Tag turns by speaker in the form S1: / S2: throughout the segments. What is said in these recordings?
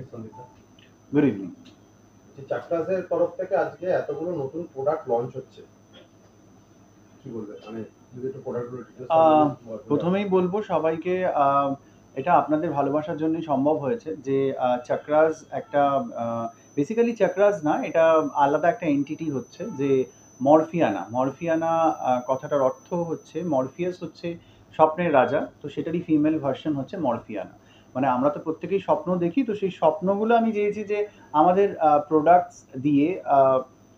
S1: Evening সন্দীপদা।
S2: Good evening.
S1: যে চাকরাসের তরফ থেকে আজকে এতগুলো নতুন প্রোডাক্ট লঞ্চ হচ্ছে, কি বলবে? মানে যদি একটু প্রোডাক্টগুলো ডিটেইলস সম্বন্ধে বলবেন।
S2: প্রথমেই বলবো সবাইকে, এটা আপনাদের ভালোবাসার জন্যই সম্ভব হয়েছে যে চাকরাস একটা বেসিক্যালি চাকরাস না, এটা আলাদা একটা এন্টিটি হচ্ছে যে মরফিয়ানা। মরফিয়ানা কথাটার অর্থ হচ্ছে মরফিয়াস হচ্ছে স্বপ্নের রাজা, তো সেটারই ফিমেল ভার্সন হচ্ছে মরফিয়ানা। মানে আমরা তো প্রত্যেকেই স্বপ্ন দেখি, তো সেই স্বপ্নগুলো আমি চেয়েছি যে আমাদের প্রোডাক্টস দিয়ে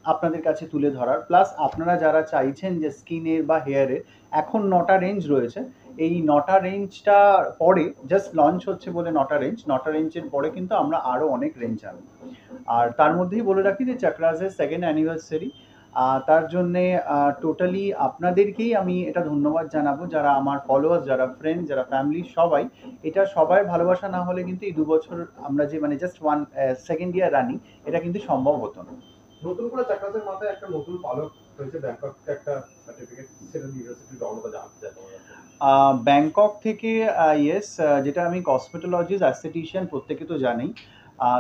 S2: আপনাদের কাছে তুলে ধরার, প্লাস আপনারা যারা চাইছেন যে স্কিনের বা হেয়ারের, এখন 9টা রেঞ্জ রয়েছে। এই 9টা রেঞ্জটা পরে জাস্ট লঞ্চ হচ্ছে বলে 9টা রেঞ্জের পরে কিন্তু আমরা আরও অনেক রেঞ্জ আনবো। আর তার মধ্যেই বলে রাখি যে চাকরাসের সেকেন্ড অ্যানিভার্সারি, তার জন্যে টোটালি আপনাদেরকেই আমি এটা ধন্যবাদ জানাবো, যারা আমার ফলোয়ার্স, যারা ফ্রেন্ড, যারা ফ্যামিলি, সবাই। এটা সবাই ভালোবাসা না হলে কিন্তু এই 2 বছর আমরা যে মানে জাস্ট সেকেন্ড ইয়ার রানিং, এটা কিন্তু সম্ভব হতো না।
S1: নতুন করে চাকরাসের মাথায় একটা নতুন পালক হয়েছে, ব্যাংকক থেকে একটা সার্টিফিকেট সেন্ট্রাল ইউনিভার্সিটি অনতা জানতে চাই তোমার কাছে।
S2: ব্যাংকক থেকে, ইয়েস, যেটা আমি কসমেটোলজিস্ট, অ্যাস্থেটিশিয়ান, প্রত্যেকে তো জানেই।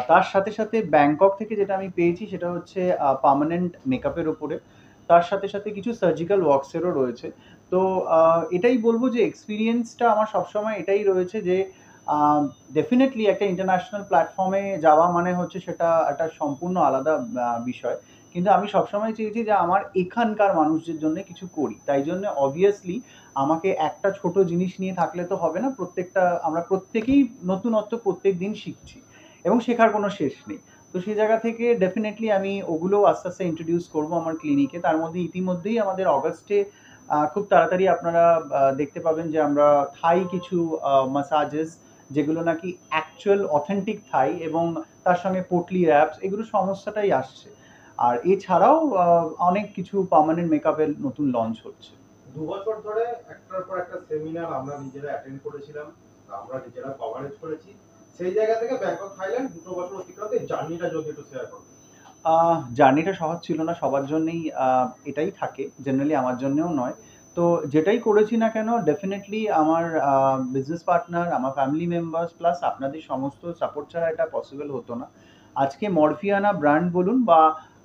S2: তার সাথে সাথে ব্যাংকক থেকে যেটা আমি পেয়েছি সেটা হচ্ছে পার্মানেন্ট মেকআপের ওপরে, তার সাথে সাথে কিছু সার্জিক্যাল ওয়ার্কসেরও রয়েছে। তো এটাই বলবো যে এক্সপিরিয়েন্সটা আমার সবসময় এটাই রয়েছে যে ডেফিনেটলি একটা ইন্টারন্যাশনাল প্ল্যাটফর্মে যাওয়া মানে হচ্ছে সেটা একটা সম্পূর্ণ আলাদা বিষয়। কিন্তু আমি সবসময় চেয়েছি যে আমার এখানকার মানুষদের জন্য কিছু করি, তাই জন্য অবভিয়াসলি আমাকে একটা ছোট জিনিস নিয়ে থাকলে তো হবে না। আমরা প্রত্যেকেই নতুনত্ব প্রত্যেক দিন শিখছি এবং শেখার কোনো শেষ নেই। তো সেই জায়গা থেকে ডেফিনেটলি আমি ওগুলো আস্তে আস্তে ইন্ট্রোডিউস করব আমার ক্লিনিকে। তার মধ্যে ইতিমধ্যেই আমাদের অগাস্টে খুব তাড়াতাড়ি আপনারা দেখতে পাবেন যে আমরা থাই কিছু মাসাজেস, যেগুলো নাকি অ্যাকচুয়াল অথেন্টিক থাই, এবং তার সঙ্গে পোটলি অ্যাপস, এগুলো সমস্যাটাই আসছে। আর এছাড়াও অনেক কিছু পার্মানেন্ট মেকআপের নতুন লঞ্চ হচ্ছে।
S1: 2 বছর ধরে একটার পর একটা সেমিনার আমরা নিজেরা অ্যাটেন্ড করেছিলাম, আমরা নিজেরা কভারেজ করেছি। সেই জায়গা থেকে ব্যাংকক থাইল্যান্ড 2 বছর অতিক্রান্তে জার্নিটা যদি একটু শেয়ার করো।
S2: জার্নিটা সহজ ছিল না, সবার জন্যেই এটাই থাকে, জেনারেলি আমার জন্যেও নয়। তো যেটাই করেছি না কেন, ডেফিনেটলি আমার বিজনেস পার্টনার, আমার ফ্যামিলি মেম্বার্স, প্লাস আপনাদের সমস্ত সাপোর্ট ছাড়া এটা পসিবল হতো না। আজকে মরফিয়ানা ব্র্যান্ড বলুন, বা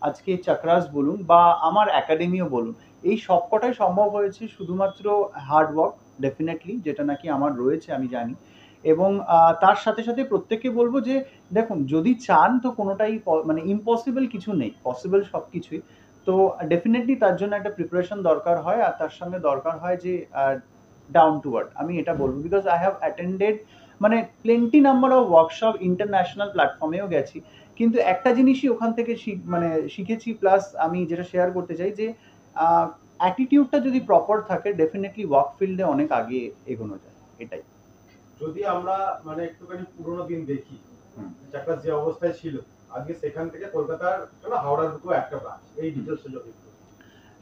S2: আজকে চাকরাস বলুন, বা আমার একাডেমিও বলুন, এই সবকটাই সম্ভব হয়েছে শুধুমাত্র হার্ড ওয়ার্ক, ডেফিনেটলি, যেটা নাকি আমার রয়েছে আমি জানি। এবং তার সাথে সাথে প্রত্যেককে বলবো যে দেখুন, যদি চান তো কোনোটাই মানে ইম্পসিবল কিছু নেই, পসিবল সব কিছুই। তো ডেফিনেটলি তার জন্য একটা প্রিপারেশন দরকার হয়, আর তার সঙ্গে দরকার হয় যে ডাউন টু আর্থ, আমি এটা বলবো, বিকজ আই হ্যাভ অ্যাটেন্ডেড মানে plenty number of workshop, international প্ল্যাটফর্মেও গেছি, কিন্তু একটা জিনিসই ওখান থেকে মানে শিখেছি, প্লাস আমি যেটা শেয়ার করতে চাই যে অ্যাটিটিউডটা যদি প্রপার থাকে, ডেফিনেটলি ওয়ার্ক ফিল্ডে অনেক আগে এগোনো যায়, এটাই।
S1: যদি আমরা মানে একটুখানি পুরোনো দিন দেখি, চাকরাস যে অবস্থায় ছিল, আজকে সেখান থেকে কলকাতার হাওড়ার দুটো একটা ব্রাঞ্চ, এই ডিটেলস যদি একটু।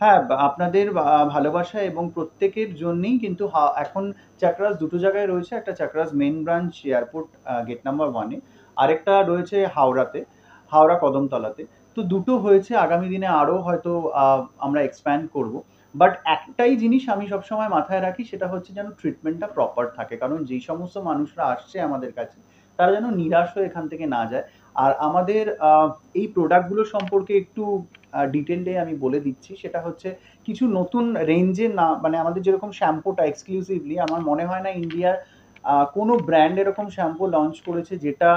S2: হ্যাঁ, আপনাদের ভালোবাসা এবং প্রত্যেকের জন্যই কিন্তু এখন চাকরাস দুটো জায়গায় রয়েছে। একটা চাকরাস main branch airport gate number 1-এ, আরেকটা রয়েছে হাওড়াতে, হাওড়া কদমতলাতে। তো দুটো হয়েছে, আগামী দিনে আরও হয়তো আমরা এক্সপ্যান্ড করব। বাট একটাই জিনিস আমি সবসময় মাথায় রাখি, সেটা হচ্ছে যেন ট্রিটমেন্টটা প্রপার থাকে, কারণ যেই সমস্ত মানুষরা আসছে আমাদের কাছে, তারা যেন নিরাশ হয়ে এখান থেকে না যায়। আর আমাদের এই প্রোডাক্টগুলো সম্পর্কে একটু ডিটেলডে আমি বলে দিচ্ছি, সেটা হচ্ছে কিছু নতুন রেঞ্জের না, মানে আমাদের যেরকম শ্যাম্পুটা এক্সক্লুসিভলি আমার মনে হয় না ইন্ডিয়ার কোনো ব্র্যান্ড এরকম শ্যাম্পু লঞ্চ করেছে যেটা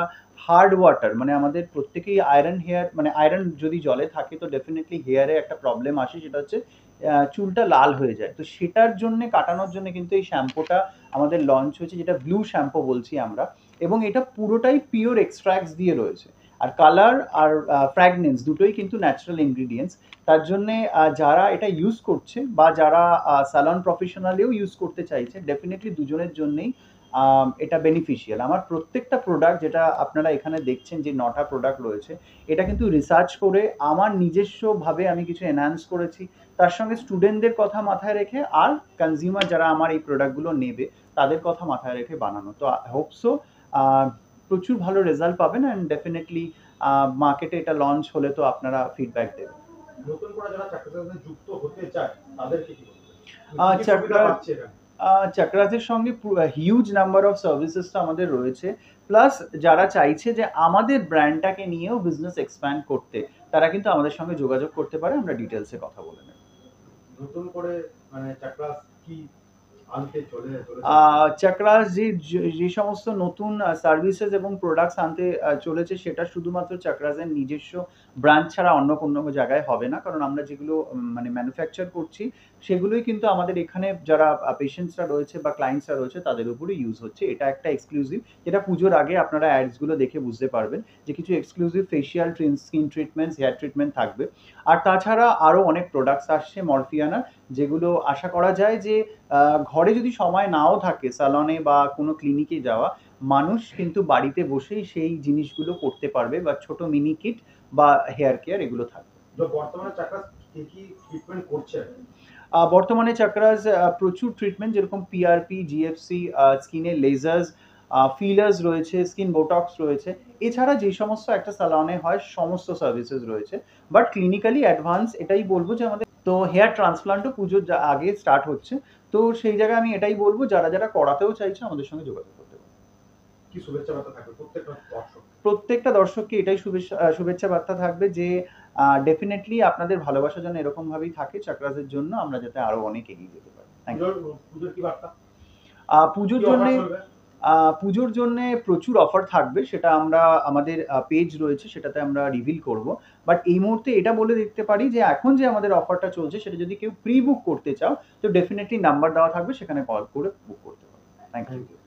S2: হার্ড ওয়াটার, মানে আমাদের প্রত্যেকেই আয়রন হেয়ার, মানে আয়রন যদি জলে থাকে তো ডেফিনেটলি হেয়ারে একটা প্রবলেম আসে, সেটা হচ্ছে চুলটা লাল হয়ে যায়। তো সেটার জন্য কাটানোর জন্য কিন্তু এই শ্যাম্পুটা আমাদের লঞ্চ হয়েছে, যেটা ব্লু শ্যাম্পু বলছি আমরা, এবং এটা পুরোটাই পিওর এক্সট্র্যাক্টস দিয়ে রয়েছে। আর কালার আর ফ্র্যাগনেন্স দুটোই কিন্তু ন্যাচারাল ইনগ্রিডিয়েন্টস। তার জন্যে যারা এটা ইউজ করছে, বা যারা স্যালন প্রফেশনালেও ইউজ করতে চাইছে, ডেফিনেটলি দুজনের জন্যেই এটা বেনিফিশিয়াল। আমার প্রত্যেকটা প্রোডাক্ট যেটা আপনারা এখানে দেখছেন, যে 9টা প্রোডাক্ট রয়েছে, এটা কিন্তু রিসার্চ করে আমার নিজস্বভাবে আমি কিছু এনহ্যান্স করেছি, তার সঙ্গে স্টুডেন্টদের কথা মাথায় রেখে, আর কনজিউমার যারা আমার এই প্রোডাক্টগুলো নেবে তাদের কথা মাথায় রেখে বানানো। তো হোপসো প্রচুর ভালো রেজাল্ট পাবেন, অ্যান্ড ডেফিনেটলি মার্কেটে এটা লঞ্চ হলে তো আপনারা ফিডব্যাক দেবেন।
S1: নতুন করে যারা চাকরির সাথে যুক্ত হতে চায় তাদেরকে কি বলবেন?
S2: চাকরা চাকরাসের সঙ্গে হিউজ নাম্বার অফ সার্ভিসেস তো আমাদের রয়েছে, প্লাস যারা চাইছে যে আমাদের ব্র্যান্ডটাকে নিয়েও বিজনেস এক্সপ্যান্ড করতে, তারা কিন্তু আমাদের সঙ্গে যোগাযোগ করতে পারে, আমরা ডিটেলসে কথা বলে নেব।
S1: নতুন করে মানে চাকরাস কি আনতে চলেছে?
S2: চাকরাস যে সমস্ত নতুন সার্ভিসেস এবং প্রোডাক্টস আনতে চলেছে, সেটা শুধুমাত্র চাকরাসের নিজস্ব ব্রাঞ্চ ছাড়া অন্য কোনো জায়গায় হবে না, কারণ আমরা যেগুলো মানে ম্যানুফ্যাকচার করছি সেগুলোই কিন্তু আমাদের এখানে যারা পেশেন্টসরা রয়েছে বা ক্লায়েন্টসরা রয়েছে তাদের উপরে ইউজ হচ্ছে। এটা একটা এক্সক্লুসিভ, যেটা পুজোর আগে আপনারা অ্যাডসগুলো দেখে বুঝতে পারবেন যে কিছু exclusive facial skin treatments, hair treatment থাকবে। আর তাছাড়া আরও অনেক প্রোডাক্টস আসছে মরফিয়ানার, যেগুলো আশা করা যায় যে ঘরে যদি সময় নাও থাকে স্যালনে বা কোনো ক্লিনিকে যাওয়া, মানুষ কিন্তু বাড়িতে বসেই সেই জিনিসগুলো করতে পারবে, বা ছোট মিনি কিট বা হেয়ার কেয়ার এগুলো থাকবে।
S1: বর্তমানে চাকরাস কি কি ট্রিটমেন্ট করছে?
S2: বর্তমানে চাকরাস প্রচুর ট্রিটমেন্ট, যেরকম পিআরপি, জিএফসি, স্কিনের লেজার্স, ফিলার্স রয়েছে, স্কিন বোটক্স রয়েছে। এছাড়া যে সমস্ত একটা স্যালনে হয় সমস্ত সার্ভিসেস রয়েছে, বাট ক্লিনিক্যালি অ্যাডভান্স এটাই বলবো যে আমাদের তো হেয়ার ট্রান্সপ্লান্টও পুজোর আগে স্টার্ট হচ্ছে। তো সেই জায়গায় আমি এটাই বলবো, যারা যারা করাতেও চাইছে আমাদের সঙ্গে যোগাযোগ করতে পারে।
S1: কি শুভেচ্ছা বার্তা থাকবে
S2: প্রত্যেকটা দর্শককে এটাই শুভেচ্ছা বার্তা থাকবে যে ডেফিনেটলি আপনাদের ভালোবাসা যেন এরকমভাবেই থাকে চাকরাসের জন্য, আমরা যাতে আরো অনেক এগিয়ে যেতে পারি।
S1: পুজোর কি বার্তা?
S2: পুজোর জন্য প্রচুর অফার থাকবে, সেটা আমরা আমাদের পেজ রয়েছে সেটাতে আমরা রিভিল করব। বাট এই মুহূর্তে এটা বলে দিতে পারি যে এখন যে আমাদের অফারটা চলছে, সেটা যদি কেউ প্রি বুক করতে চাও তো ডেফিনেটলি নাম্বার দেওয়া থাকবে, সেখানে কল করে বুক করতে পারো। Thank you.